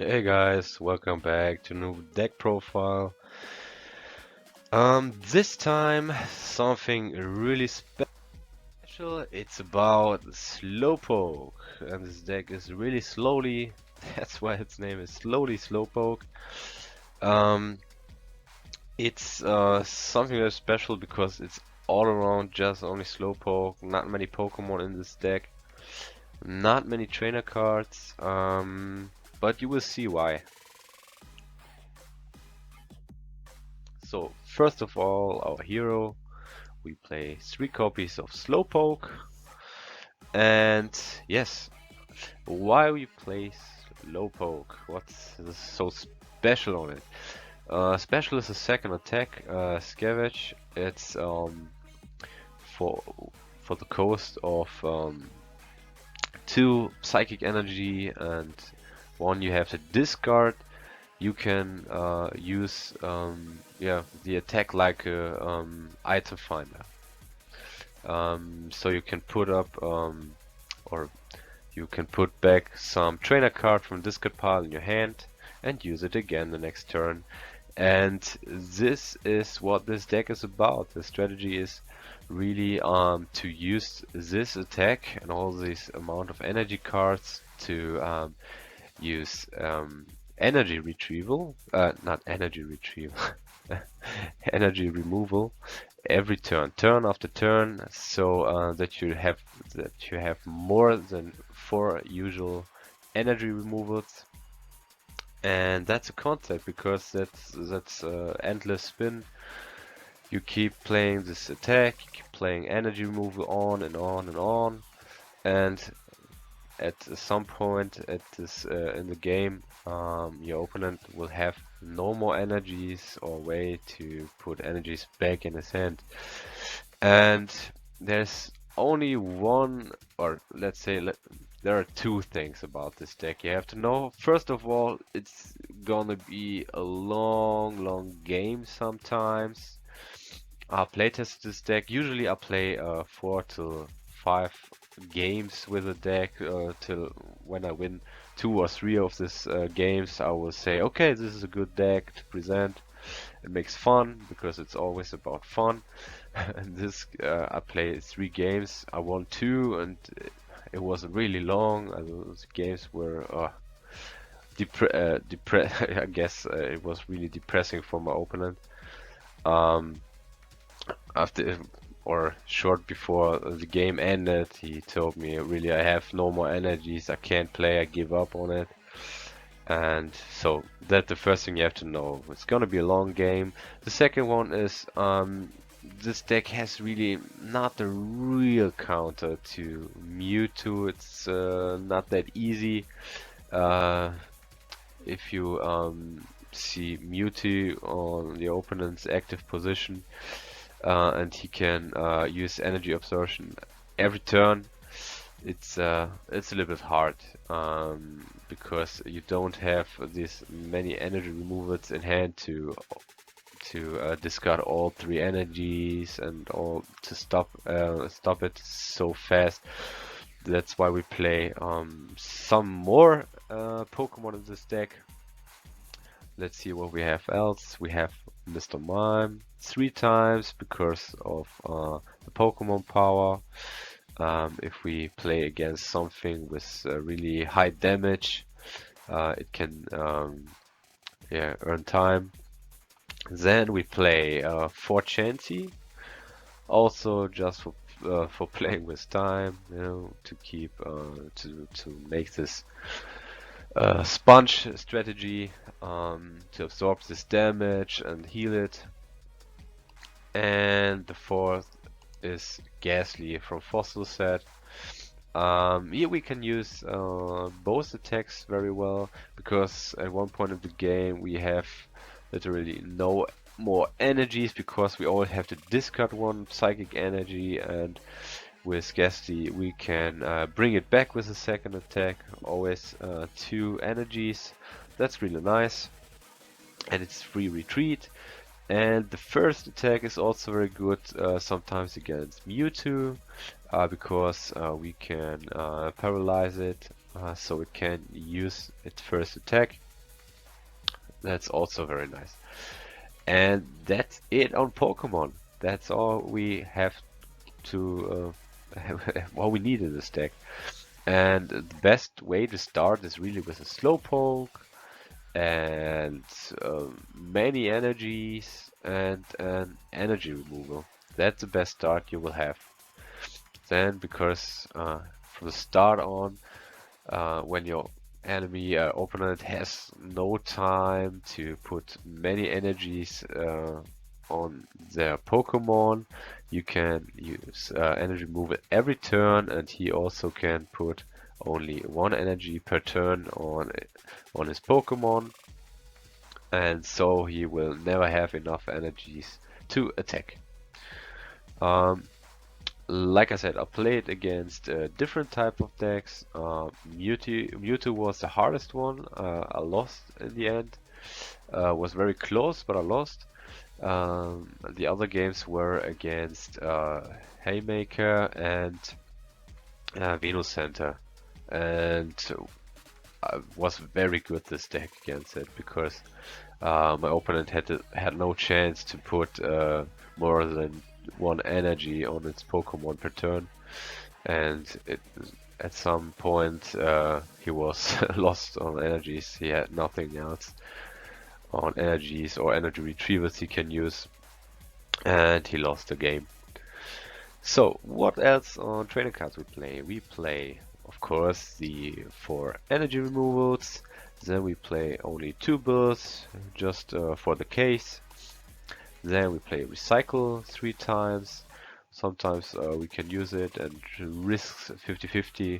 Hey guys, welcome back to new deck profile. This time something really special. It's about Slowpoke, and this deck is really slowly. That's why its name is Slowpoke. Um, it's something very special because it's all around just only Slowpoke. Not many Pokemon in this deck. Not many trainer cards. But you will see why. So first of all, our hero, we play 3 copies of Slowpoke, and yes, why we play Slowpoke? What's so special on it? Special is a second attack, Scavenge. It's for for the cost of 2 psychic energy and 1 you have to discard. You can use the attack like a item finder. So you can put up or you can put back some trainer card from discard pile in your hand and use it again the next turn. And this is what this deck is about. The strategy is really to use this attack and all this amount of energy cards to use energy retrieval, not energy retrieval, energy removal every turn after turn, so that you have more than 4 usual energy removals, and that's a concept because that's endless spin. You keep playing this attack, you keep playing energy removal on and on and on, and at some point at this in the game, your opponent will have no more energies or way to put energies back in his hand. And there's only one, or let's say there are 2 things about this deck you have to know. First of all, it's gonna be a long game sometimes. I playtest this deck. Usually I play 4 to 5 games with a deck till when I win 2 or 3 of these games. I will say, okay, this is a good deck to present. It makes fun because it's always about fun. And this I played 3 games. I won 2, and it was really long. Those games were I guess it was really depressing for my opponent. Um, After or short before the game ended, he told me, really, I have no more energies, I can't play, I give up on it. And so that's the first thing you have to know. It's gonna be a long game. The second one is this deck has really not a real counter to Mewtwo. It's not that easy. Uh, if you see Mewtwo on the opponent's active position, and he can use energy absorption every turn. It's a little bit hard because you don't have these many energy removals in hand to discard all 3 energies and all to stop it so fast. That's why we play some more Pokemon in this deck. Let's see what we have else. We have Mr. Mime 3 times because of the Pokemon power. If we play against something with really high damage, it can earn time. Then we play 4 Chansey, also just for playing with time, to keep to make this sponge strategy, to absorb this damage and heal it. And the 4th is Ghastly from Fossil Set. Here we can use both attacks very well, because at one point of the game we have literally no more energies because we always have to discard 1 psychic energy, and with Ghastly we can bring it back with a second attack, always 2 energies. That's really nice, and it's free retreat. And the first attack is also very good sometimes against Mewtwo, because we can paralyze it, so it can use its first attack. That's also very nice. And that's it on Pokemon. That's all we have to what we need in this deck. And the best way to start is really with a Slowpoke and many energies and an energy removal. That's the best start you will have. Then, because from the start on, when your enemy opponent has no time to put many energies on their Pokemon, you can use energy removal every turn, and he also can put only one energy per turn on his Pokemon, and so he will never have enough energies to attack. Like I said, I played against different type of decks. Mewtwo was the hardest one. I lost in the end. Was very close, but I lost. The other games were against Haymaker and Venus Center, and I was very good this deck against it because my opponent had no chance to put more than one energy on its Pokemon per turn, and at some point he was lost on energies. He had nothing else on energies or energy retrievers he can use, and he lost the game. So what else on trainer cards we play? We play, of course, the 4 energy removals. Then we play only 2 bills, just for the case. Then we play recycle 3 times. Sometimes we can use it and risks 50-50.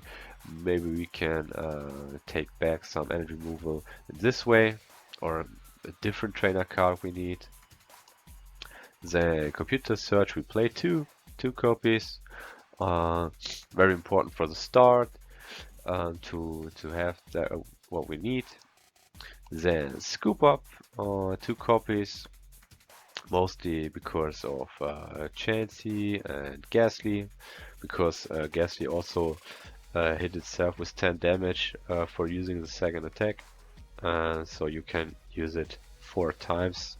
Maybe we can take back some energy removal this way, or a different trainer card we need. Then computer search we play 2 copies. Very important for the start to have that, what we need. Then scoop up 2 copies. Mostly because of Chansey and Ghastly, because Ghastly also hit itself with 10 damage for using the second attack, so you can use it 4 times,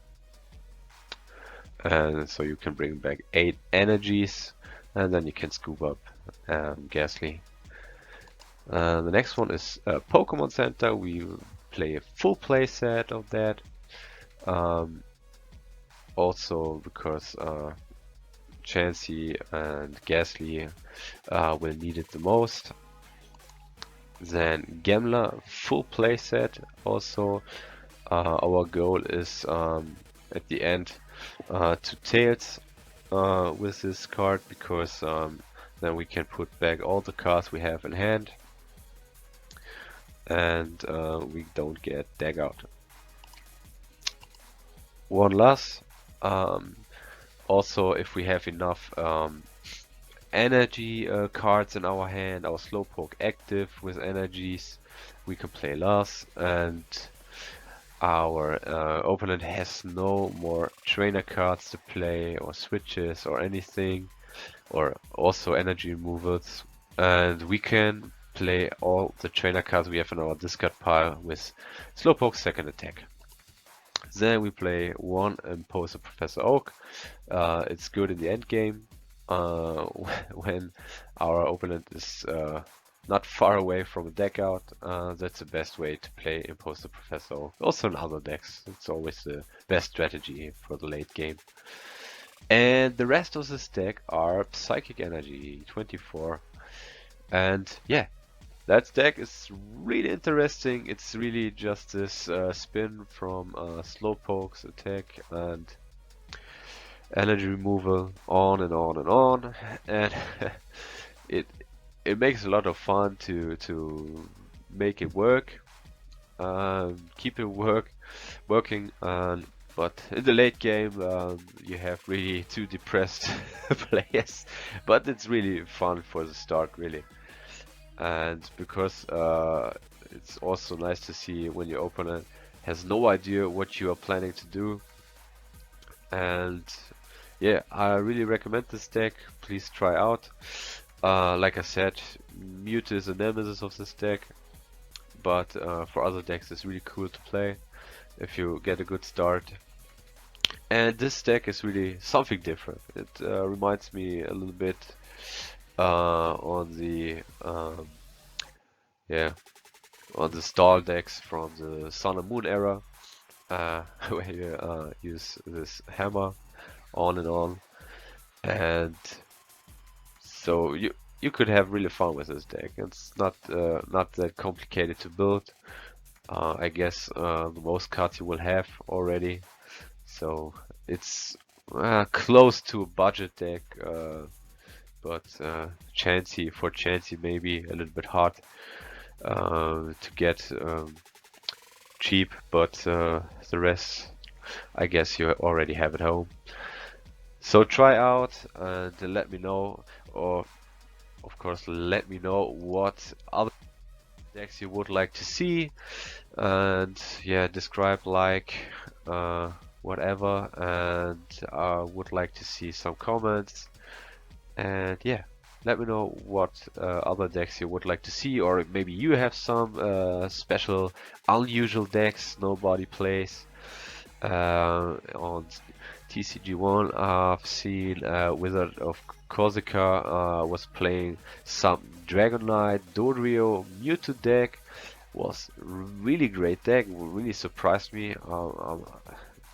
and so you can bring back 8 energies, and then you can scoop up Ghastly. The next one is Pokemon Center. We play a full play set of that. Also because Chansey and Ghastly will need it the most. Then Gambler full playset. Also, our goal is at the end to Tails with this card, because then we can put back all the cards we have in hand, and we don't get Dag out. One last. Also, if we have enough energy cards in our hand, our Slowpoke active with energies, we can play last, and our opponent has no more trainer cards to play, or switches, or anything, or also energy removals, and we can play all the trainer cards we have in our discard pile with Slowpoke's second attack. Then we play 1 Impulse of Professor Oak. It's good in the end game when our opponent is not far away from a deck out. That's the best way to play Impulse of Professor Oak. Also in other decks, it's always the best strategy for the late game. And the rest of this deck are Psychic Energy 24. And yeah, that deck is really interesting. It's really just this spin from Slowpoke's attack and energy removal, on and on and on, and it makes a lot of fun to make it work, keep it working. But in the late game, you have really 2 depressed players, but it's really fun for the start, really. And because it's also nice to see when your opponent has no idea what you are planning to do. And yeah, I really recommend this deck. Please try out. Like I said, Mewtwo is a nemesis of this deck, but for other decks it's really cool to play. if you get a good start. And this deck is really something different. It reminds me a little bit on the yeah, on the stall decks from the Sun and Moon era, where you use this hammer on and on, and so you could have really fun with this deck. It's not that complicated to build. I guess the most cards you will have already, so it's close to a budget deck, but Chansey maybe a little bit hard to get cheap, but the rest I guess you already have at home. So try out and let me know, or of course let me know what other decks you would like to see, and yeah, describe like whatever, and I would like to see some comments, and yeah, let me know what other decks you would like to see, or maybe you have some special unusual decks nobody plays. On TCG1 I've seen Wizard of Corsica was playing some Dragon Knight Dodrio Mewtwo deck. Was really great deck, really surprised me. I'm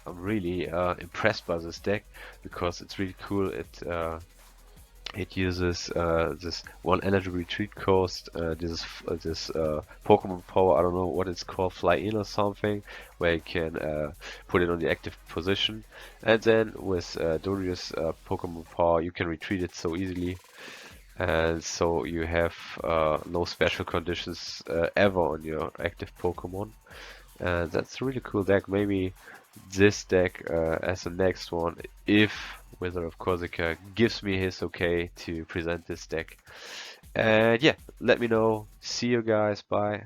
really impressed by this deck because it's really cool. It uses this one energy retreat cost, this Pokemon power, I don't know what it's called, fly in or something, where you can put it on the active position, and then with Doria's Pokemon power you can retreat it so easily, and so you have no special conditions ever on your active Pokemon. And that's a really cool deck. Maybe this deck as the next one, if Wizard of Corsica gives me his okay to present this deck. And yeah, let me know. See you guys. Bye.